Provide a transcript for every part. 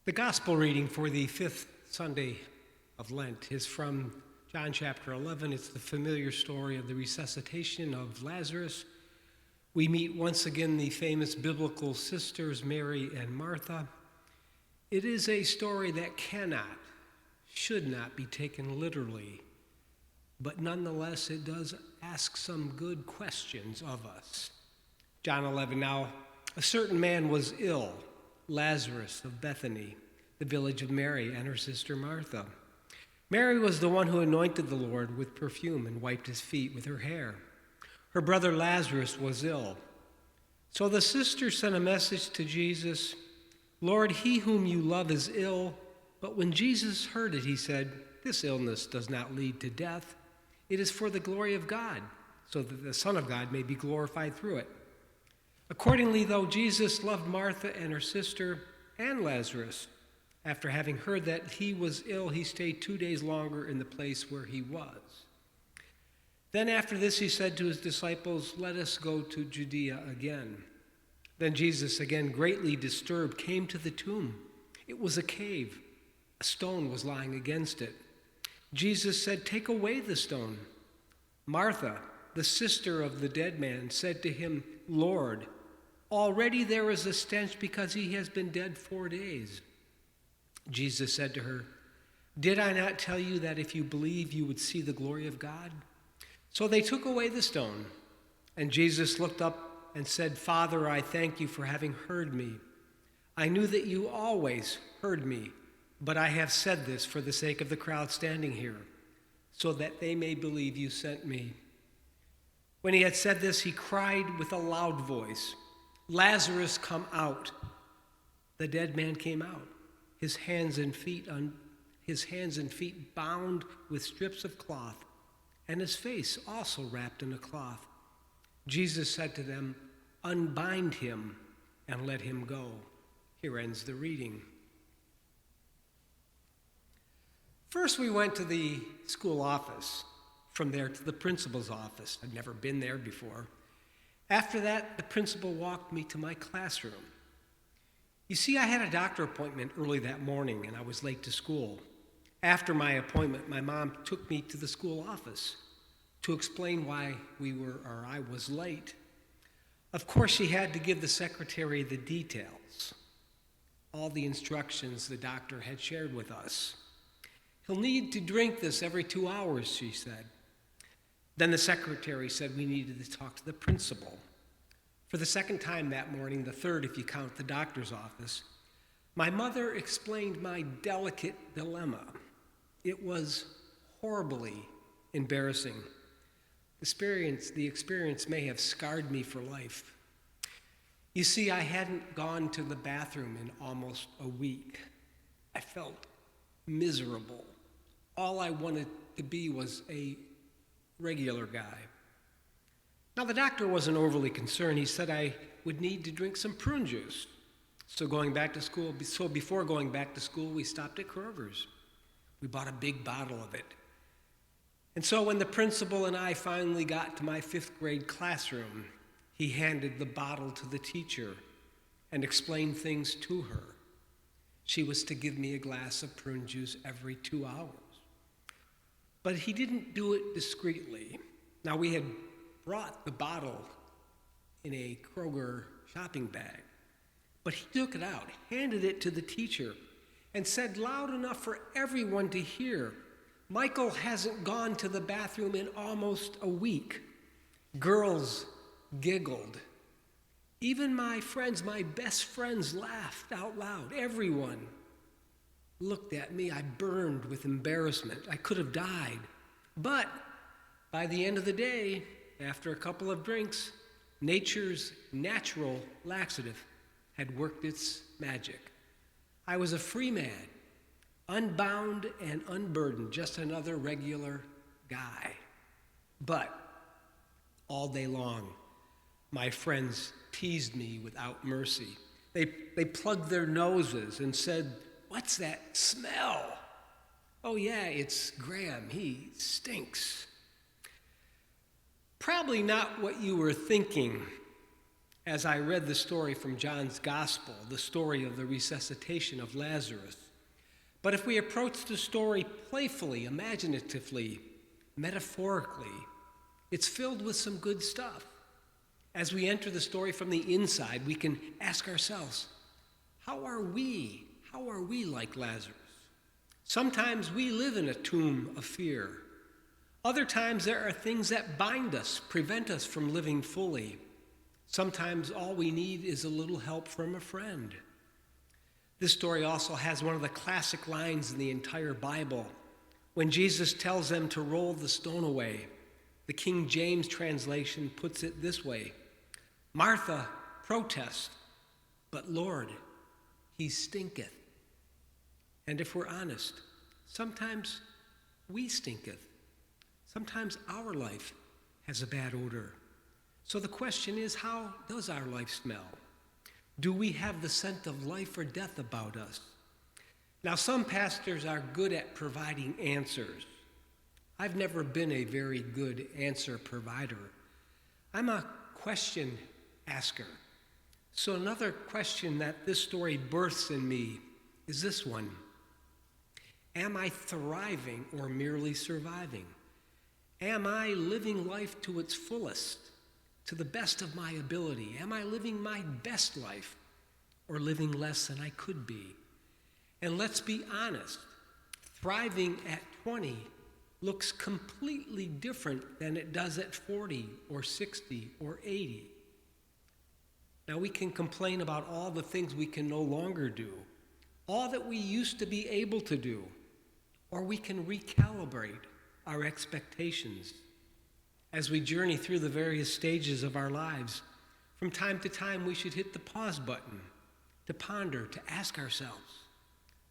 The gospel reading for the fifth Sunday of Lent is from John chapter 11. It's the familiar story of the resuscitation of Lazarus. We meet once again the famous biblical sisters Mary and Martha. It is a story that should not be taken literally, but nonetheless it does ask some good questions of us. John 11, now a certain man was ill, Lazarus of Bethany, the village of Mary and her sister Martha. Mary was the one who anointed the Lord with perfume and wiped his feet with her hair. Her brother Lazarus was ill. So the sisters sent a message to Jesus, "Lord, he whom you love is ill." But when Jesus heard it, he said, "This illness does not lead to death. It is for the glory of God, so that the Son of God may be glorified through it." Accordingly, though Jesus loved Martha and her sister and Lazarus, after having heard that he was ill, he stayed 2 days longer in the place where he was. Then after this he said to his disciples, "Let us go to Judea again." Then Jesus, again greatly disturbed, came to the tomb. It was a cave. A stone was lying against it. Jesus said, "Take away the stone." Martha, the sister of the dead man, said to him, "Lord, already there is a stench because he has been dead 4 days." Jesus said to her, "Did I not tell you that if you believe, you would see the glory of God?" So they took away the stone, and Jesus looked up and said, "Father, I thank you for having heard me. I knew that you always heard me, but I have said this for the sake of the crowd standing here, so that they may believe you sent me." When he had said this, he cried with a loud voice, "Lazarus, come out." The dead man came out, his hands and feet bound with strips of cloth, and his face also wrapped in a cloth. Jesus said to them, "Unbind him and let him go." Here ends the reading. First, we went to the school office. From there to the principal's office. I'd never been there before. After that, the principal walked me to my classroom. You see, I had a doctor appointment early that morning, and I was late to school. After my appointment, my mom took me to the school office to explain why I was late. Of course, she had to give the secretary the details, all the instructions the doctor had shared with us. "He'll need to drink this every 2 hours," she said. Then the secretary said we needed to talk to the principal. For the second time that morning, the third if you count the doctor's office, my mother explained my delicate dilemma. It was horribly embarrassing. The experience may have scarred me for life. You see, I hadn't gone to the bathroom in almost a week. I felt miserable. All I wanted to be was a regular guy. Now, the doctor wasn't overly concerned. He said I would need to drink some prune juice. So before going back to school, we stopped at Kroger's. We bought a big bottle of it. And so when the principal and I finally got to my 5th grade classroom, he handed the bottle to the teacher and explained things to her. She was to give me a glass of prune juice every 2 hours. But he didn't do it discreetly. Now, we had brought the bottle in a Kroger shopping bag, but he took it out, handed it to the teacher, and said loud enough for everyone to hear, "Michael hasn't gone to the bathroom in almost a week." Girls giggled. Even my best friends laughed out loud. Everyone looked at me. I burned with embarrassment. I could have died. But by the end of the day, after a couple of drinks, nature's natural laxative had worked its magic. I was a free man, unbound and unburdened, just another regular guy. But all day long, my friends teased me without mercy. They plugged their noses and said, "What's that smell?" "Oh yeah, it's Graham. He stinks." Probably not what you were thinking as I read the story from John's Gospel, the story of the resuscitation of Lazarus. But if we approach the story playfully, imaginatively, metaphorically, it's filled with some good stuff. As we enter the story from the inside, we can ask ourselves, how are we? How are we like Lazarus? Sometimes we live in a tomb of fear. Other times there are things that bind us, prevent us from living fully. Sometimes all we need is a little help from a friend. This story also has one of the classic lines in the entire Bible. When Jesus tells them to roll the stone away, the King James translation puts it this way: Martha protests, but Lord, he stinketh. And if we're honest, sometimes we stinketh. Sometimes our life has a bad odor. So the question is, how does our life smell? Do we have the scent of life or death about us? Now, some pastors are good at providing answers. I've never been a very good answer provider. I'm a question asker. So another question that this story births in me is this one: am I thriving or merely surviving? Am I living life to its fullest, to the best of my ability? Am I living my best life or living less than I could be? And let's be honest, thriving at 20 looks completely different than it does at 40 or 60 or 80. Now, we can complain about all the things we can no longer do, all that we used to be able to do, or we can recalibrate our expectations. As we journey through the various stages of our lives, from time to time we should hit the pause button to ponder, to ask ourselves,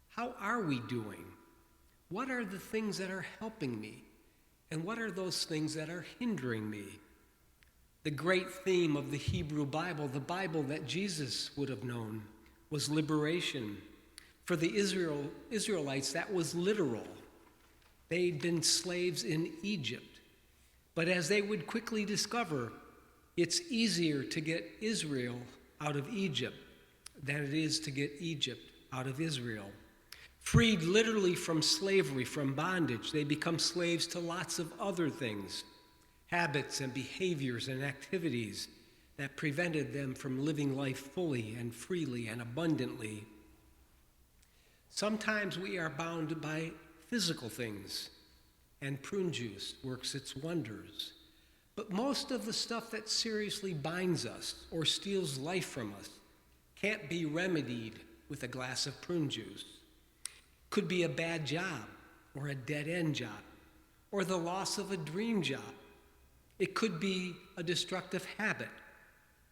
how are we doing? What are the things that are helping me? And what are those things that are hindering me? The great theme of the Hebrew Bible, the Bible that Jesus would have known, was liberation. For the Israelites, that was literal. They'd been slaves in Egypt. But as they would quickly discover, it's easier to get Israel out of Egypt than it is to get Egypt out of Israel. Freed literally from slavery, from bondage, they become slaves to lots of other things, habits and behaviors and activities that prevented them from living life fully and freely and abundantly. Sometimes we are bound by physical things, and prune juice works its wonders. But most of the stuff that seriously binds us or steals life from us can't be remedied with a glass of prune juice. Could be a bad job, or a dead-end job, or the loss of a dream job. It could be a destructive habit,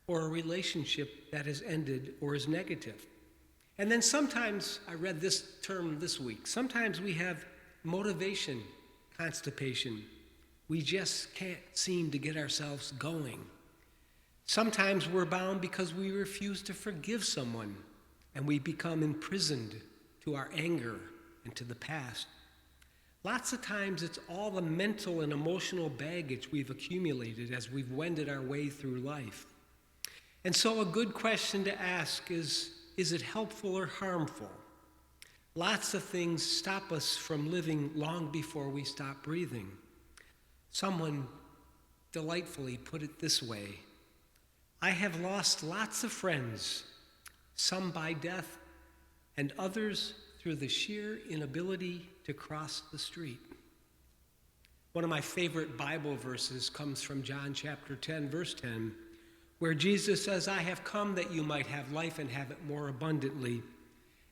or a relationship that has ended or is negative. And then sometimes, I read this term this week, sometimes we have motivation constipation. We just can't seem to get ourselves going. Sometimes we're bound because we refuse to forgive someone, and we become imprisoned to our anger and to the past. Lots of times it's all the mental and emotional baggage we've accumulated as we've wended our way through life. And so a good question to ask is it helpful or harmful? Lots of things stop us from living long before we stop breathing. Someone delightfully put it this way: I have lost lots of friends, some by death, and others through the sheer inability to cross the street. One of my favorite Bible verses comes from John chapter 10, verse 10, where Jesus says, I have come that you might have life and have it more abundantly.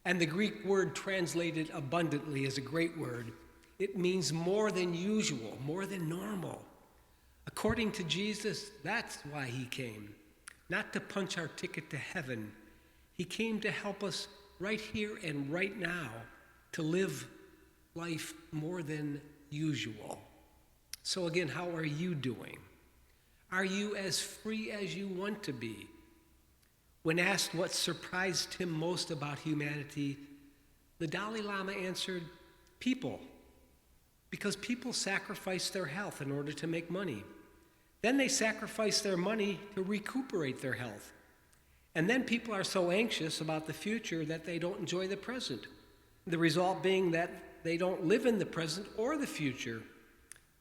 And the Greek word translated abundantly is a great word. It means more than usual, more than normal. According to Jesus, that's why he came, not to punch our ticket to heaven. He came to help us right here and right now to live life more than usual. So again, how are you doing? Are you as free as you want to be? When asked what surprised him most about humanity, the Dalai Lama answered, people. Because people sacrifice their health in order to make money. Then they sacrifice their money to recuperate their health. And then people are so anxious about the future that they don't enjoy the present. The result being that they don't live in the present or the future.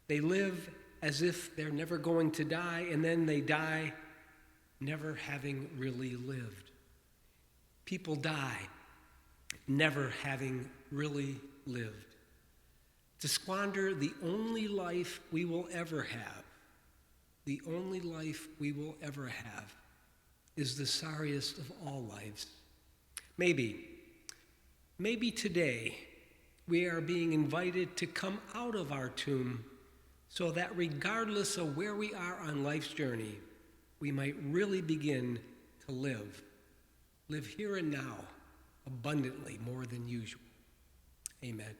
They live as if they're never going to die, and then they die never having really lived. People die never having really lived. To squander the only life we will ever have, the only life we will ever have, is the sorriest of all lives. Maybe today we are being invited to come out of our tomb so that regardless of where we are on life's journey, we might really begin to live here and now abundantly more than usual. Amen.